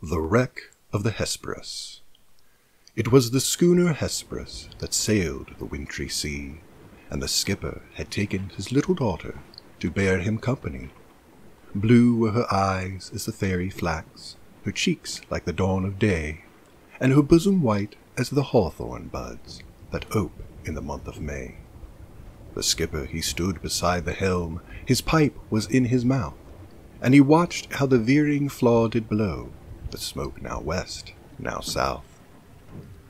The Wreck of the Hesperus. It was the schooner Hesperus that sailed the wintry sea, and the skipper had taken his little daughter to bear him company. Blue were her eyes as the fairy flax, her cheeks like the dawn of day, and her bosom white as the hawthorn buds that ope in the month of May. The skipper he stood beside the helm, his pipe was in his mouth, and he watched how the veering flaw did blow, the smoke now west, now south.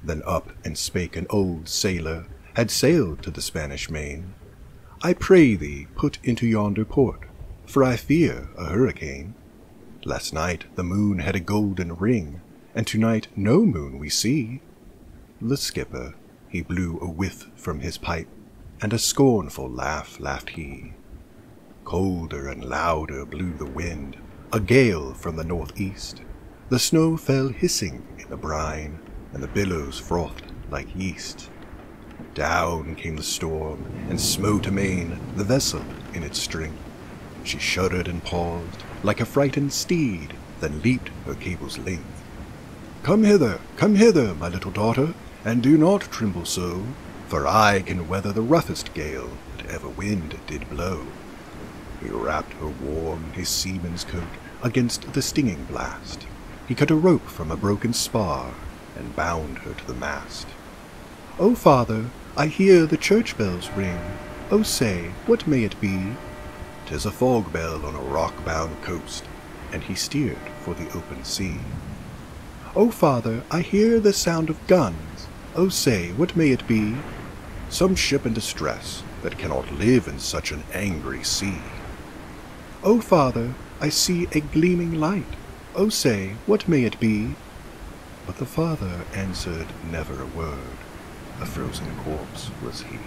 Then up and spake an old sailor, had sailed to the Spanish main. I pray thee put into yonder port, for I fear a hurricane. Last night the moon had a golden ring, and tonight no moon we see. The skipper, he blew a whiff from his pipe, and a scornful laugh laughed he. Colder and louder blew the wind, a gale from the northeast. The snow fell hissing in the brine, and the billows frothed like yeast. Down came the storm, and smote amain the vessel in its strength. She shuddered and paused, like a frightened steed, then leaped her cable's length. Come hither, my little daughter, and do not tremble so, for I can weather the roughest gale that ever wind did blow. He wrapped her warm, his seaman's coat, against the stinging blast. He cut a rope from a broken spar, and bound her to the mast. "O father, I hear the church bells ring. O say, what may it be?" "'Tis a fog bell on a rock-bound coast," and he steered for the open sea. "O father, I hear the sound of guns. O say, what may it be?" "Some ship in distress that cannot live in such an angry sea." "O father, I see a gleaming light. O say, what may it be?" But the father answered never a word. A frozen corpse was he.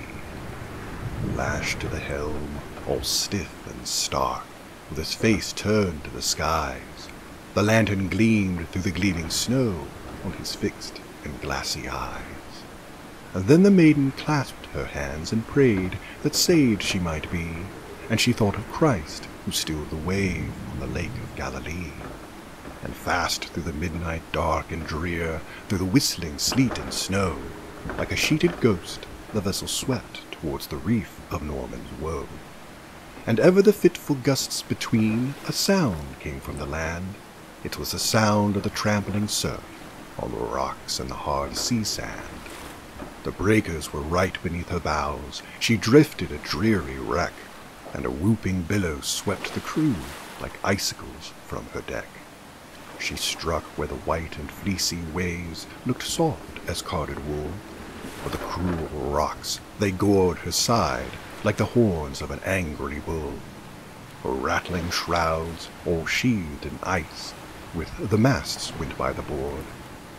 Lashed to the helm, all stiff and stark, with his face turned to the skies, the lantern gleamed through the gleaming snow on his fixed and glassy eyes. And then the maiden clasped her hands and prayed that saved she might be, and she thought of Christ who stilled the wave on the lake of Galilee. And fast through the midnight dark and drear, through the whistling sleet and snow, like a sheeted ghost, the vessel swept towards the reef of Norman's woe. And ever the fitful gusts between, a sound came from the land. It was the sound of the trampling surf on the rocks and the hard sea sand. The breakers were right beneath her bows, she drifted a dreary wreck, and a whooping billow swept the crew like icicles from her deck. She struck where the white and fleecy waves looked soft as carded wool, but the cruel rocks, they gored her side like the horns of an angry bull. Her rattling shrouds, all sheathed in ice, with the masts went by the board.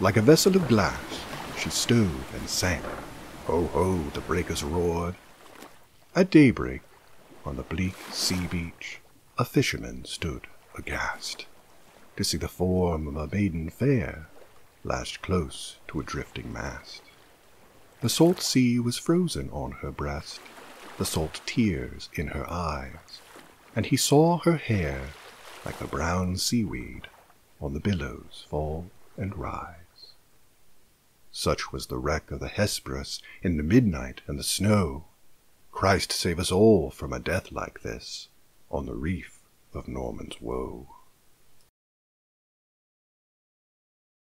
Like a vessel of glass, she stove and sank. Ho, ho, the breakers roared. At daybreak, on the bleak sea beach, a fisherman stood aghast to see the form of a maiden fair, lashed close to a drifting mast. The salt sea was frozen on her breast, the salt tears in her eyes, and he saw her hair like the brown seaweed on the billows fall and rise. Such was the wreck of the Hesperus in the midnight and the snow. Christ save us all from a death like this on the reef of Norman's woe.